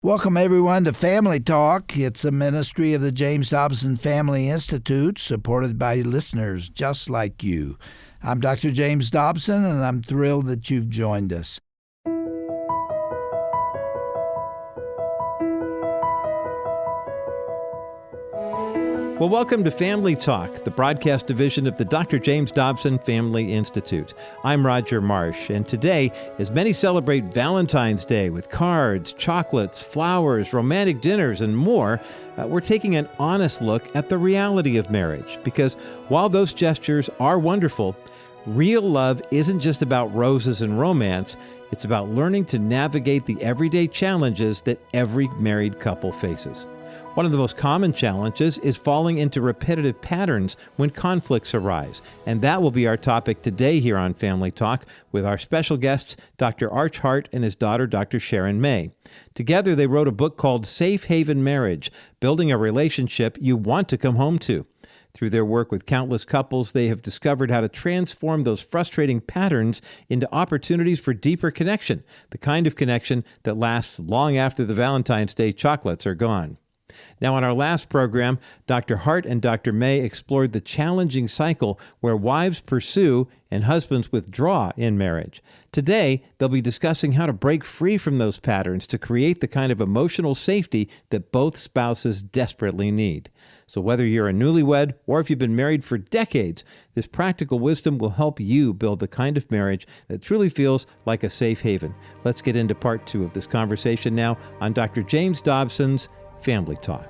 Welcome, everyone, to Family Talk. It's a ministry of the James Dobson Family Institute, supported by listeners just like you. I'm Dr. James Dobson, and I'm thrilled that you've joined us. Well, welcome to Family Talk, the broadcast division of the Dr. James Dobson Family Institute. I'm Roger Marsh, and today, as many celebrate Valentine's Day with cards, chocolates, flowers, romantic dinners, and more, we're taking an honest look at the reality of marriage. Because while those gestures are wonderful, real love isn't just about roses and romance. It's about learning to navigate the everyday challenges that every married couple faces. One of the most common challenges is falling into repetitive patterns when conflicts arise. And that will be our topic today here on Family Talk with our special guests, Dr. Hart and his daughter, Dr. Sharon May. Together, they wrote a book called Safe Haven Marriage, Building a Relationship You Want to Come Home to. Through their work with countless couples, they have discovered how to transform those frustrating patterns into opportunities for deeper connection, the kind of connection that lasts long after the Valentine's Day chocolates are gone. Now, on our last program, Dr. Hart and Dr. May explored the challenging cycle where wives pursue and husbands withdraw in marriage. Today, they'll be discussing how to break free from those patterns to create the kind of emotional safety that both spouses desperately need. So whether you're a newlywed or if you've been married for decades, this practical wisdom will help you build the kind of marriage that truly feels like a safe haven. Let's get into part 2 of this conversation now on Dr. James Dobson's Family Talk.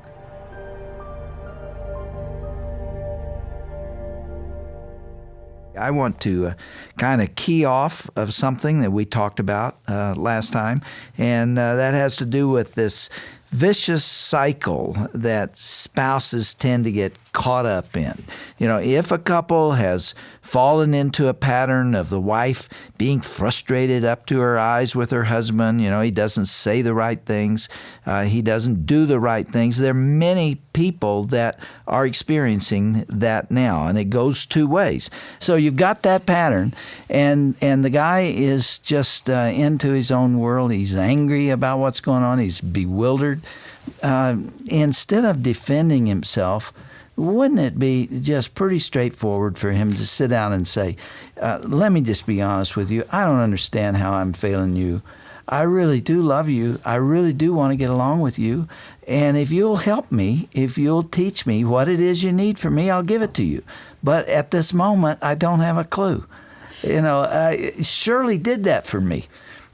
I want to kind of key off of something that we talked about last time, and that has to do with this vicious cycle that spouses tend to get caught up in. You know, if a couple has fallen into a pattern of the wife being frustrated up to her eyes with her husband, you know, he doesn't say the right things, he doesn't do the right things. There are many people that are experiencing that now, and it goes two ways. So you've got that pattern, and the guy is just into his own world. He's angry about what's going on. He's bewildered. Instead of defending himself, wouldn't it be just pretty straightforward for him to sit down and say, let me just be honest with you. I don't understand how I'm failing you. I really do love you. I really do want to get along with you. And if you'll help me, if you'll teach me what it is you need from me, I'll give it to you. But at this moment, I don't have a clue. You know, Shirley did that for me.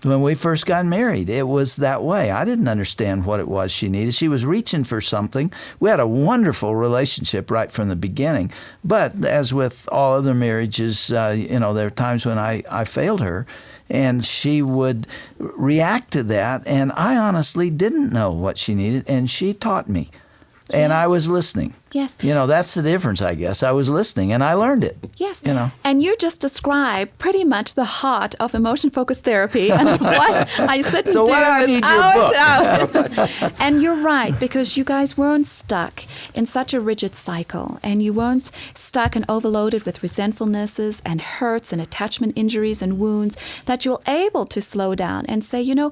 When we first got married, it was that way. I didn't understand what it was she needed. She was reaching for something. We had a wonderful relationship right from the beginning. But as with all other marriages, there are times when I failed her, and she would react to that. And I honestly didn't know what she needed, and she taught me. And I was listening. Yes. You know, that's the difference, I guess. I was listening, and I learned it. Yes. You know. And you just described pretty much the heart of emotion-focused therapy and what I sit and so do I need your hours. And you're right, because you guys weren't stuck in such a rigid cycle, and you weren't stuck and overloaded with resentfulnesses and hurts and attachment injuries and wounds, that you're able to slow down and say, you know,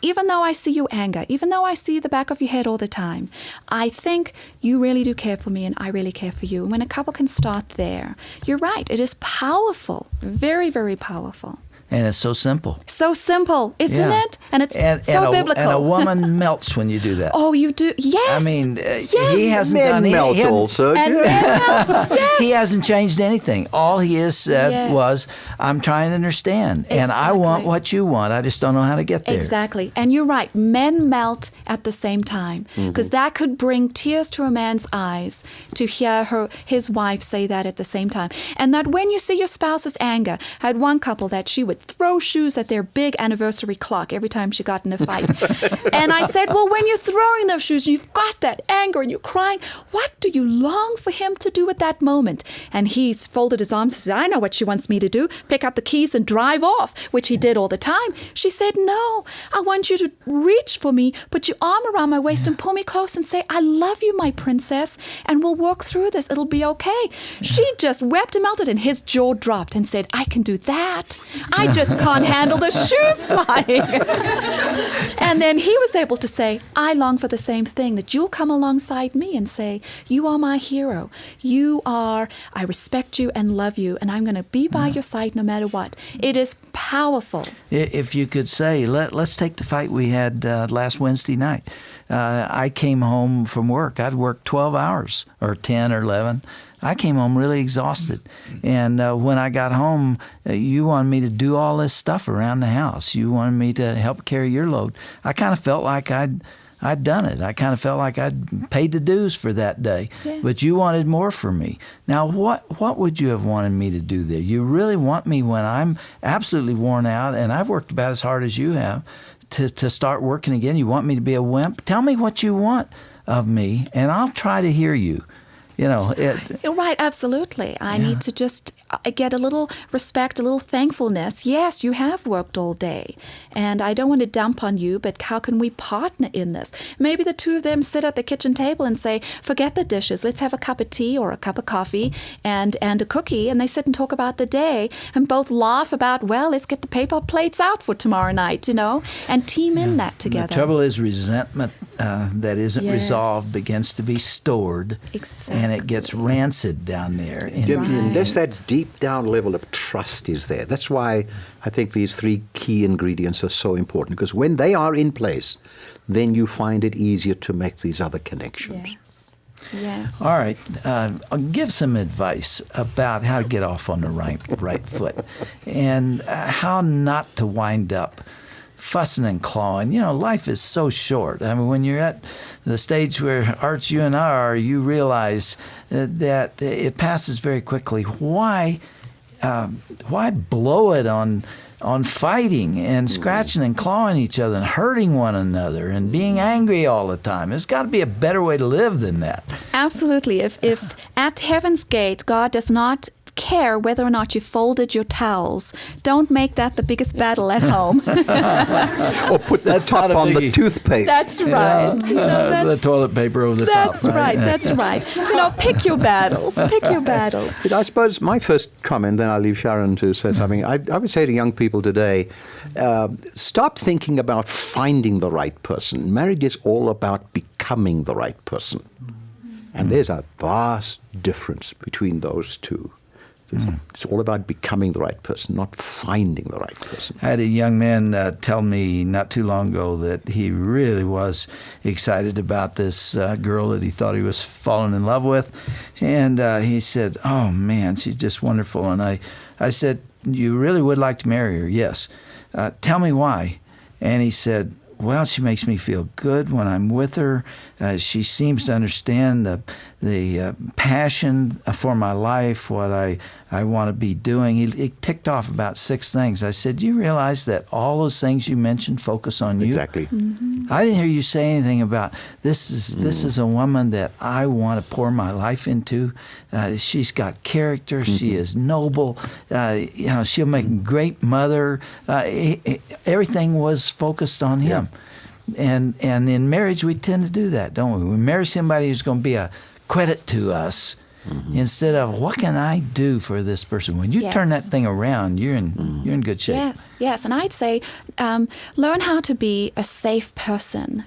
even though I see your anger, even though I see the back of your head all the time, I think you really do care for me and I really care for you. And when a couple can start there, you're right, it is powerful, very, very powerful. And it's so simple. So simple, isn't it? And it's so biblical. And a woman melts when you do that. Oh, you do? Yes. I mean, yes. He hasn't Men done melt also. And men melt, yes. He hasn't changed anything. All he has said was, I'm trying to understand. And I want what you want. I just don't know how to get there. Exactly. And you're right. Men melt at the same time. Because that could bring tears to a man's eyes to hear his wife say that at the same time. And that when you see your spouse's anger, I had one couple that she would throw shoes at their big anniversary clock every time she got in a fight. And I said, well, when you're throwing those shoes and you've got that anger and you're crying, what do you long for him to do at that moment? And he's folded his arms and said, I know what she wants me to do, pick up the keys and drive off, which he did all the time. She said, no, I want you to reach for me, put your arm around my waist and pull me close and say, I love you, my princess, and we'll work through this. It'll be okay. She just wept and melted, and his jaw dropped and said, I can do that. I I just can't handle the shoes flying. And then he was able to say, I long for the same thing, that you'll come alongside me and say, you are my hero. I respect you and love you, and I'm going to be by your side no matter what. It is powerful. If you could say, let's take the fight we had last Wednesday night. I came home from work. I'd worked 12 hours or 10 or 11. I came home really exhausted. And when I got home, you wanted me to do all this stuff around the house. You wanted me to help carry your load. I kind of felt like I'd done it. I kind of felt like I'd paid the dues for that day. Yes. But you wanted more from me. Now, what would you have wanted me to do there? You really want me when I'm absolutely worn out, and I've worked about as hard as you have, to start working again? You want me to be a wimp? Tell me what you want of me, and I'll try to hear you. You're right, absolutely. I need to just get a little respect, a little thankfulness. Yes, you have worked all day, and I don't want to dump on you, but how can we partner in this? Maybe the two of them sit at the kitchen table and say, forget the dishes, let's have a cup of tea or a cup of coffee and a cookie, and they sit and talk about the day and both laugh about, well, let's get the paper plates out for tomorrow night, and team in that together. The trouble is resentment that isn't resolved begins to be stored. Exactly. And it gets rancid down there. Unless that deep down level of trust is there. That's why I think these three key ingredients are so important, because when they are in place, then you find it easier to make these other connections. Yes. All right. I'll give some advice about how to get off on the right foot and how not to wind up fussing and clawing. Life is so short. I mean, when you're at the stage where Arch, you and I are, you realize that it passes very quickly. Why blow it on fighting and scratching and clawing each other and hurting one another and being angry all the time? There's got to be a better way to live than that. Absolutely. If at Heaven's Gate, God does not care whether or not you folded your towels, don't make that the biggest battle at home. Or put the top on the toothpaste. That's right. The toilet paper over the top. That's right. That's right. Pick your battles. Pick your battles. But I suppose my first comment, then I'll leave Sharon to say something. I would say to young people today, stop thinking about finding the right person. Marriage is all about becoming the right person. And there's a vast difference between those two. It's all about becoming the right person, not finding the right person. I had a young man tell me not too long ago that he really was excited about this girl that he thought he was falling in love with. And he said, oh, man, she's just wonderful. And I said, you really would like to marry her? Yes. Tell me why. And he said, well, she makes me feel good when I'm with her. She seems to understand the passion for my life, what I want to be doing. He ticked off about 6 things. I said, do you realize that all those things you mentioned focus on you? Exactly. Mm-hmm. I didn't hear you say anything about this is a woman that I want to pour my life into. She's got character. Mm-hmm. She is noble. She'll make a great mother. Everything was focused on him. And in marriage, we tend to do that, don't we? We marry somebody who's going to be a credit to us instead of what can I do for this person. When you turn that thing around, you're in good shape. Yes. And I'd say learn how to be a safe person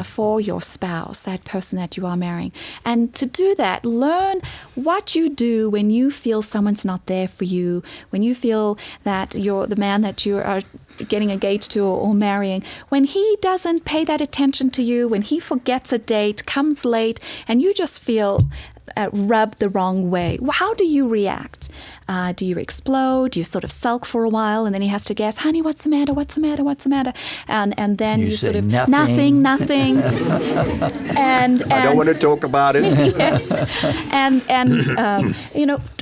for your spouse, that person that you are marrying. And to do that, learn what you do when you feel someone's not there for you, when you feel that the man that you are getting engaged to or marrying, when he doesn't pay that attention to you, when he forgets a date, comes late, and you just feel rubbed the wrong way. How do you react? Do you explode? Do you sort of sulk for a while, and then he has to guess, honey, what's the matter? What's the matter? What's the matter? And then you say sort of nothing. and I don't want to talk about it. Yes. And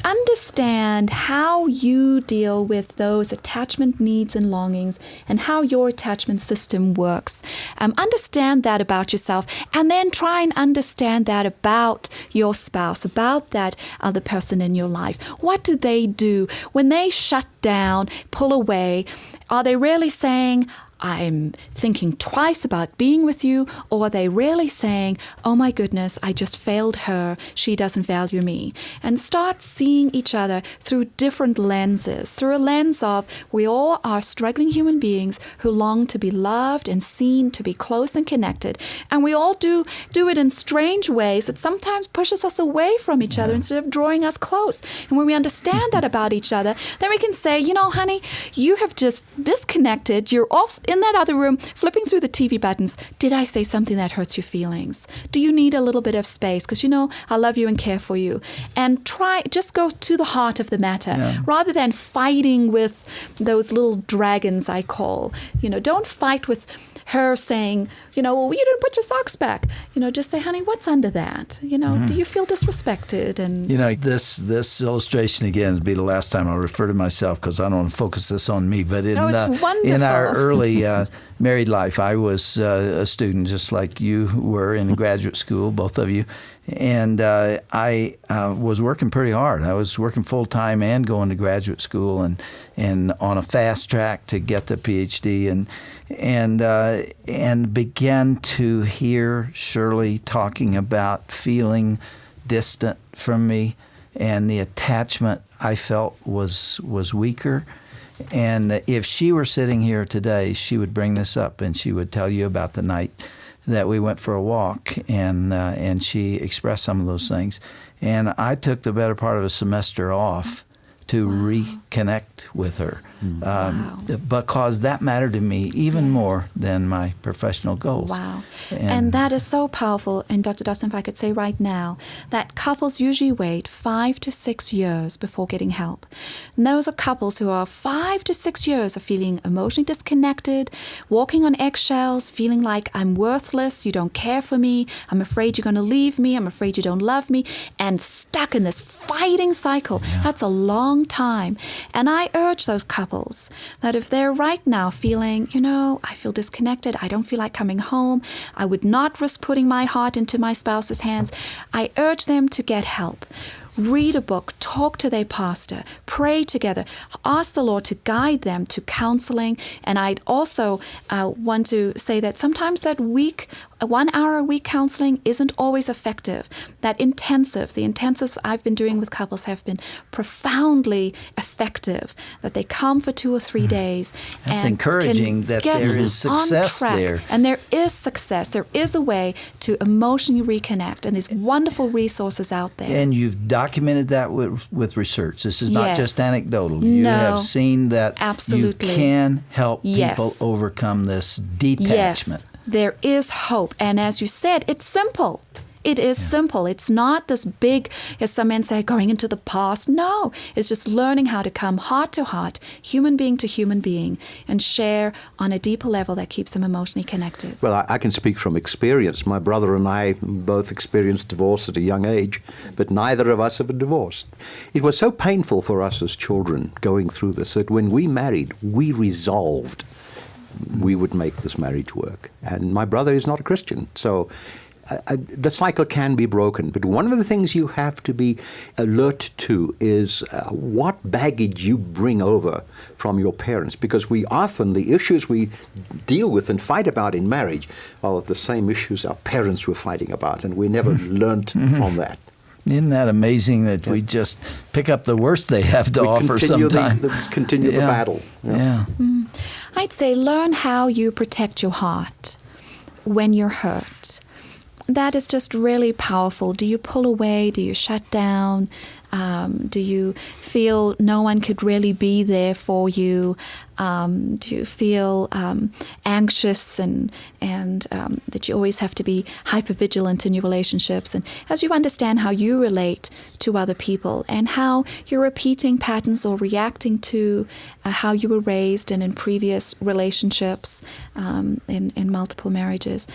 understand how you deal with those attachment needs and longings and how your attachment system works. Understand that about yourself, and then try and understand that about your spouse, about that other person in your life. What do they do when they shut down, pull away? Are they really saying, I'm thinking twice about being with you, or are they really saying, oh my goodness, I just failed her, she doesn't value me? And start seeing each other through different lenses, through a lens of we all are struggling human beings who long to be loved and seen, to be close and connected. And we all do it in strange ways that sometimes pushes us away from each other instead of drawing us close. And when we understand that about each other, then we can say, you know, honey, you have just disconnected. You're off in that other room, flipping through the TV buttons. Did I say something that hurts your feelings? Do you need a little bit of space? Because, you know, I love you and care for you. And just go to the heart of the matter rather than fighting with those little dragons I call. You know, don't fight with her saying, you know, well, you didn't put your socks back. You know, just say, honey, what's under that? You know, do you feel disrespected? And you know, this illustration again would be the last time I'll refer to myself because I don't want to focus this on me. But in our early married life, I was a student just like you were in graduate school, both of you. And I was working pretty hard. I was working full time and going to graduate school and on a fast track to get the PhD and began to hear Shirley talking about feeling distant from me, and the attachment I felt was weaker. And if she were sitting here today, she would bring this up and she would tell you about the night that we went for a walk, and she expressed some of those things. And I took the better part of a semester off to reconnect with her because that mattered to me even more than my professional goals. Wow. And that is so powerful. And Dr. Dobson, if I could say right now, that couples usually wait 5 to 6 years before getting help. And those are couples who are 5 to 6 years of feeling emotionally disconnected, walking on eggshells, feeling like I'm worthless, you don't care for me, I'm afraid you're going to leave me, I'm afraid you don't love me, and stuck in this fighting cycle. That's a long time. And I urge those couples that if they're right now feeling, you know, I feel disconnected, I don't feel like coming home, I would not risk putting my heart into my spouse's hands, I urge them to get help. Read a book, talk to their pastor, pray together, ask the Lord to guide them to counseling. And I'd also want to say that sometimes that 1 hour a week counseling isn't always effective. That the intensives I've been doing with couples have been profoundly effective, that they come for 2 or 3 days. That's encouraging that there is success there. And there is success. There is a way to emotionally reconnect, and there's wonderful resources out there. And you've documented that with research. This is not just anecdotal. You have seen that you can help people overcome this detachment. Yes, there is hope. And as you said, it's simple. It is simple. It's not this big, as some men say, going into the past. No, it's just learning how to come heart to heart, human being to human being, and share on a deeper level that keeps them emotionally connected. Well, I can speak from experience. My brother and I both experienced divorce at a young age, but neither of us ever divorced. It was so painful for us as children going through this that when we married, we resolved we would make this marriage work. And my brother is not a Christian, so the cycle can be broken. But one of the things you have to be alert to is what baggage you bring over from your parents, because the issues we deal with and fight about in marriage are the same issues our parents were fighting about, and we never learned from that. Isn't that amazing that we just pick up the worst they have to offer sometimes? Continue the battle. Yeah. I'd say learn how you protect your heart when you're hurt. That is just really powerful. Do you pull away? Do you shut down? Do you feel no one could really be there for you? Do you feel anxious and that you always have to be hypervigilant in your relationships? And as you understand how you relate to other people and how you're repeating patterns or reacting to how you were raised and in previous relationships in multiple marriages,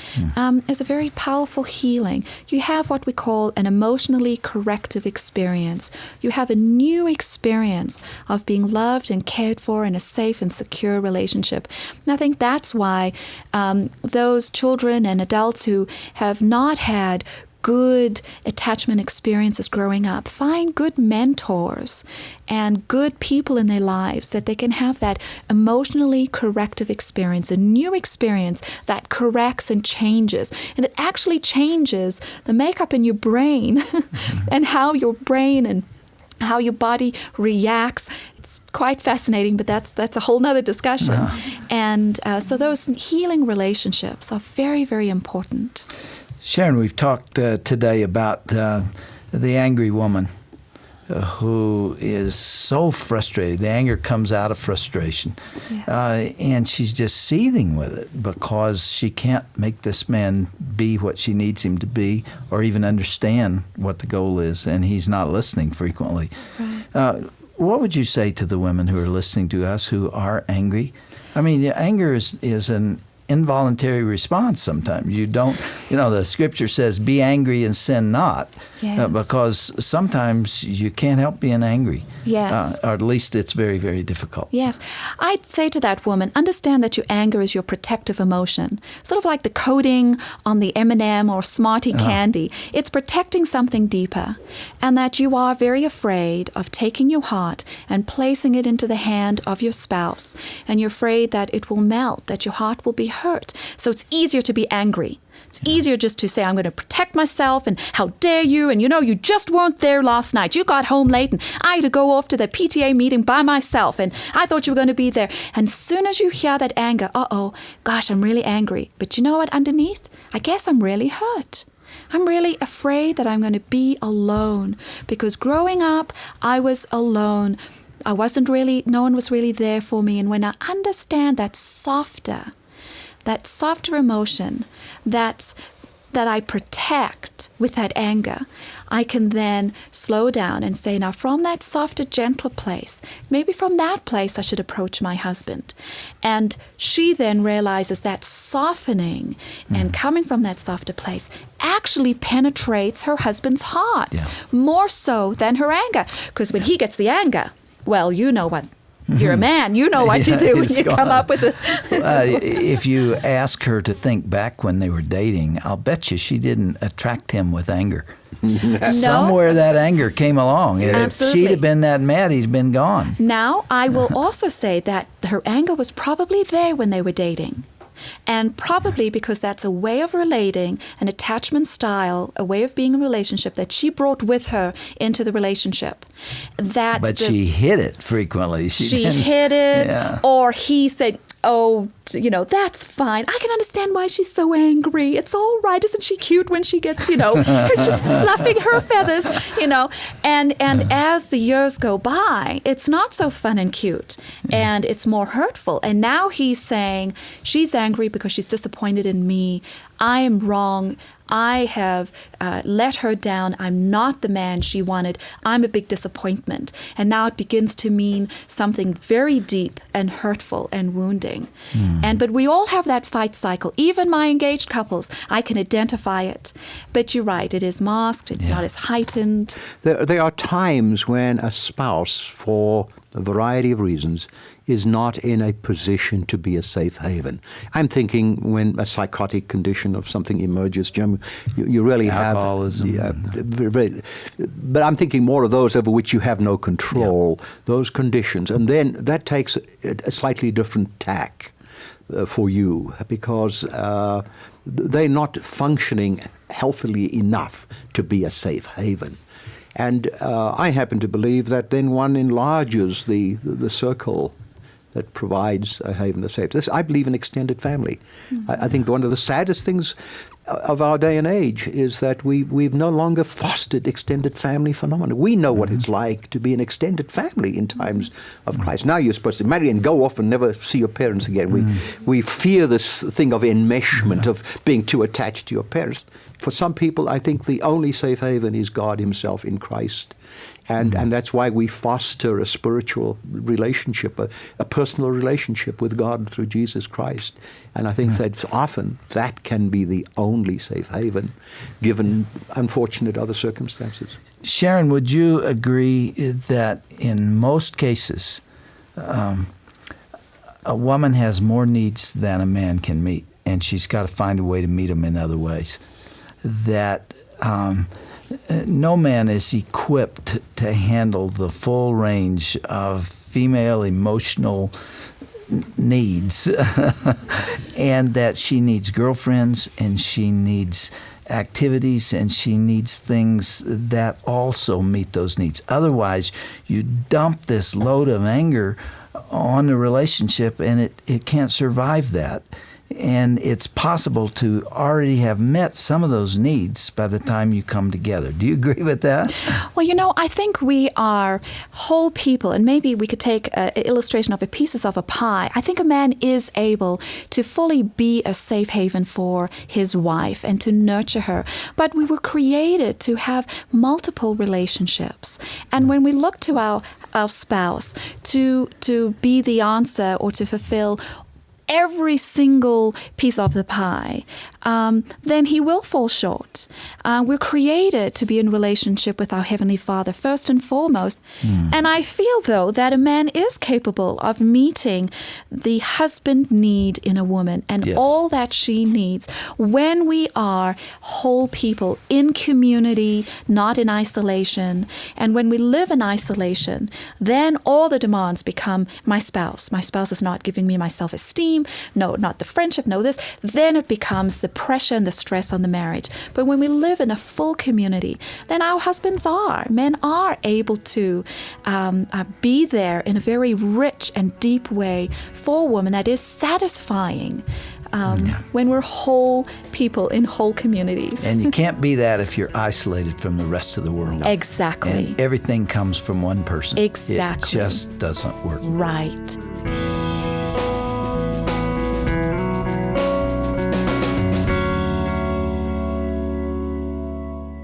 is a very powerful healing. You have what we call an emotionally corrective experience. You have a new experience of being loved and cared for in a safe and secure relationship. And I think that's why those children and adults who have not had good attachment experiences growing up. Find good mentors and good people in their lives that they can have that emotionally corrective experience, a new experience that corrects and changes. And it actually changes the makeup in your brain and how your brain and how your body reacts. It's quite fascinating, but that's a whole nother discussion. And so those healing relationships are very, very important. Sharon, we've talked today about the angry woman who is so frustrated. The anger comes out of frustration. Yes. And she's just seething with it because she can't make this man be what she needs him to be or even understand what the goal is, and he's not listening frequently. Right. What would you say to the women who are listening to us who are angry? I mean, anger is an involuntary response sometimes. You don't, the scripture says, be angry and sin not. Yes. Because sometimes you can't help being angry. Yes. Or at least it's very, very difficult. Yes. I'd say to that woman, understand that your anger is your protective emotion. Sort of like the coating on the M&M or Smartie candy. It's protecting something deeper. And that you are very afraid of taking your heart and placing it into the hand of your spouse. And you're afraid that it will melt, that your heart will be hurt. So it's easier to be angry. It's easier just to say, I'm going to protect myself, and how dare you, and you just weren't there last night. You got home late, and I had to go off to the PTA meeting by myself, and I thought you were going to be there. And as soon as you hear that anger, gosh, I'm really angry. But you know what, underneath? I guess I'm really hurt. I'm really afraid that I'm going to be alone, because growing up, I was alone. No one was really there for me. And when I understand that softer emotion that I protect with that anger, I can then slow down and say, now from that softer, gentler place, maybe from that place I should approach my husband. And she then realizes that softening and coming from that softer place actually penetrates her husband's heart more so than her anger. Because when he gets the anger, well, you know what? You're a man. You know what you do when you come up with it. If you ask her to think back when they were dating, I'll bet you she didn't attract him with anger. No. Somewhere that anger came along. And Absolutely. If she'd have been that mad, he'd been gone. Now, I will also say that her anger was probably there when they were dating. And probably because that's a way of relating, an attachment style, a way of being in a relationship that she brought with her into the relationship. But she hid it frequently. She hid it, or he said, that's fine. I can understand why she's so angry. It's all right. Isn't she cute when she gets, her just fluffing her feathers, And as the years go by, it's not so fun and cute, and it's more hurtful. And now he's saying, she's angry because she's disappointed in me. I am wrong. I have let her down. I'm not the man she wanted. I'm a big disappointment. And now it begins to mean something very deep and hurtful and wounding. But we all have that fight cycle. Even my engaged couples, I can identify it. But you're right, it is masked. It's not as heightened. There are times when a spouse, for a variety of reasons, is not in a position to be a safe haven. I'm thinking when a psychotic condition of something emerges, Jim, you really alcoholism. But I'm thinking more of those over which you have no control, those conditions. And then that takes a slightly different tack for you, because they're not functioning healthily enough to be a safe haven. And I happen to believe that then one enlarges the circle that provides a haven of safety. I believe in extended family. I think one of the saddest things of our day and age is that we've no longer fostered extended family phenomena. We know what it's like to be an extended family in times of crisis. Now you're supposed to marry and go off and never see your parents again. We fear this thing of enmeshment, of being too attached to your parents. For some people, I think the only safe haven is God himself in Christ. And that's why we foster a spiritual relationship, a personal relationship with God through Jesus Christ. And I think that often that can be the only safe haven, given unfortunate other circumstances. Sharon, would you agree that in most cases, a woman has more needs than a man can meet, and she's got to find a way to meet them in other ways? That no man is equipped to handle the full range of female emotional needs, and that she needs girlfriends, and she needs activities, and she needs things that also meet those needs. Otherwise, you dump this load of anger on the relationship, and it can't survive that. And it's possible to already have met some of those needs by the time you come together. Do you agree with that? Well, I think we are whole people, and maybe we could take an illustration of pieces of a pie. I think a man is able to fully be a safe haven for his wife and to nurture her. But we were created to have multiple relationships. And when we look to our spouse to be the answer or to fulfill every single piece of the pie, then he will fall short. We're created to be in relationship with our Heavenly Father first and foremost. And I feel, though, that a man is capable of meeting the husband need in a woman and all that she needs when we are whole people in community, not in isolation. And when we live in isolation, then all the demands become my spouse. My spouse is not giving me my self-esteem. No, not the friendship. No, this. Then it becomes the pressure and the stress on the marriage. But when we live in a full community, then our men are able to be there in a very rich and deep way for women that is satisfying when we're whole people in whole communities. And you can't be that if you're isolated from the rest of the world. Exactly. And everything comes from one person. Exactly. It just doesn't work. Right.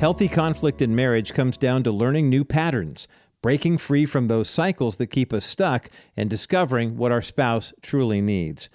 Healthy conflict in marriage comes down to learning new patterns, breaking free from those cycles that keep us stuck, and discovering what our spouse truly needs.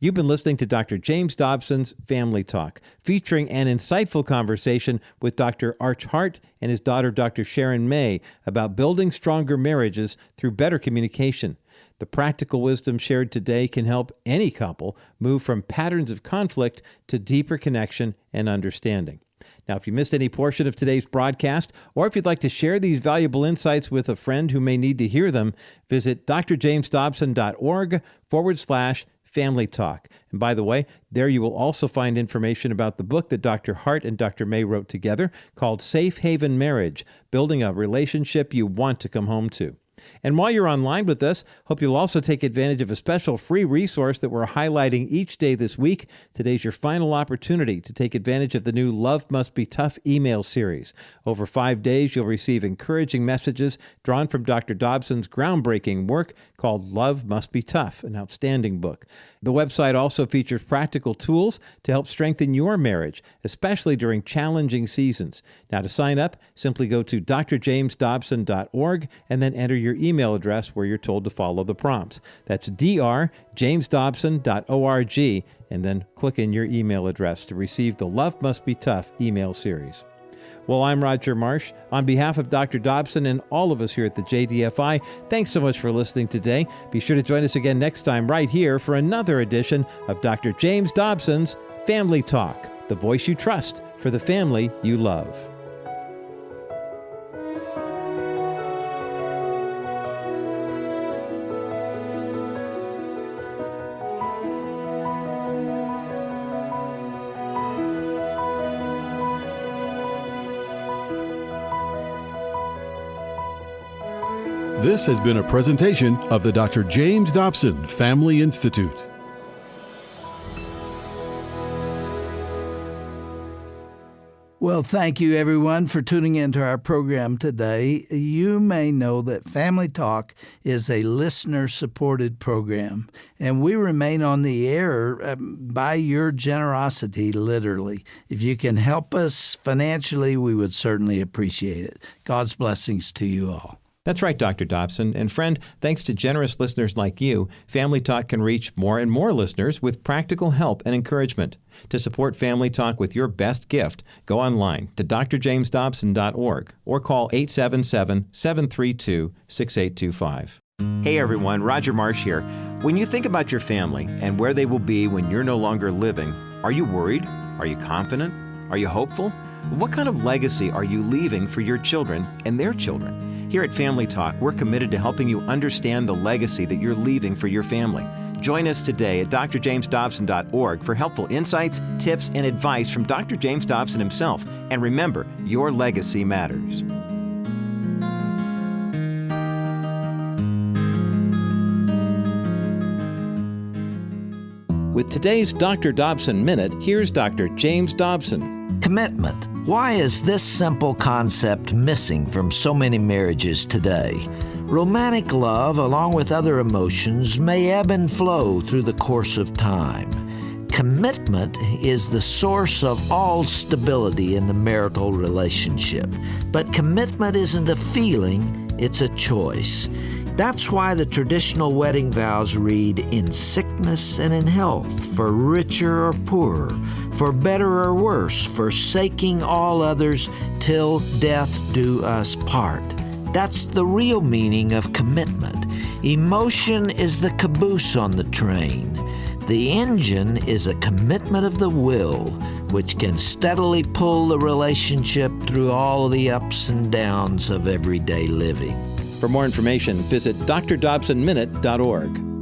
You've been listening to Dr. James Dobson's Family Talk, featuring an insightful conversation with Dr. Hart and his daughter, Dr. Sharon May, about building stronger marriages through better communication. The practical wisdom shared today can help any couple move from patterns of conflict to deeper connection and understanding. Now, if you missed any portion of today's broadcast, or if you'd like to share these valuable insights with a friend who may need to hear them, visit drjamesdobson.org/Family Talk. And by the way, there you will also find information about the book that Dr. Hart and Dr. May wrote together called Safe Haven Marriage, Building a Relationship You Want to Come Home to. And while you're online with us, hope you'll also take advantage of a special free resource that we're highlighting each day this week. Today's your final opportunity to take advantage of the new Love Must Be Tough email series. Over 5 days, you'll receive encouraging messages drawn from Dr. Dobson's groundbreaking work called Love Must Be Tough, an outstanding book. The website also features practical tools to help strengthen your marriage, especially during challenging seasons. Now, to sign up, simply go to drjamesdobson.org and then enter your email address where you're told to follow the prompts. That's drjamesdobson.org, and then click in your email address to receive the Love Must Be Tough email series. Well, I'm Roger Marsh. On behalf of Dr. Dobson and all of us here at the JDFI, thanks so much for listening today. Be sure to join us again next time right here for another edition of Dr. James Dobson's Family Talk, the voice you trust for the family you love. This has been a presentation of the Dr. James Dobson Family Institute. Well, thank you, everyone, for tuning into our program today. You may know that Family Talk is a listener-supported program, and we remain on the air by your generosity, literally. If you can help us financially, we would certainly appreciate it. God's blessings to you all. That's right, Dr. Dobson. And friend, thanks to generous listeners like you, Family Talk can reach more and more listeners with practical help and encouragement. To support Family Talk with your best gift, go online to drjamesdobson.org or call 877-732-6825. Hey everyone, Roger Marsh here. When you think about your family and where they will be when you're no longer living, are you worried? Are you confident? Are you hopeful? What kind of legacy are you leaving for your children and their children? Here at Family Talk, we're committed to helping you understand the legacy that you're leaving for your family. Join us today at drjamesdobson.org for helpful insights, tips, and advice from Dr. James Dobson himself. And remember, your legacy matters. With today's Dr. Dobson Minute, here's Dr. James Dobson. Commitment. Why is this simple concept missing from so many marriages today? Romantic love, along with other emotions, may ebb and flow through the course of time. Commitment is the source of all stability in the marital relationship. But commitment isn't a feeling, it's a choice. That's why the traditional wedding vows read, in sickness and in health, for richer or poorer, for better or worse, forsaking all others, till death do us part. That's the real meaning of commitment. Emotion is the caboose on the train. The engine is a commitment of the will, which can steadily pull the relationship through all the ups and downs of everyday living. For more information, visit drdobsonminute.org.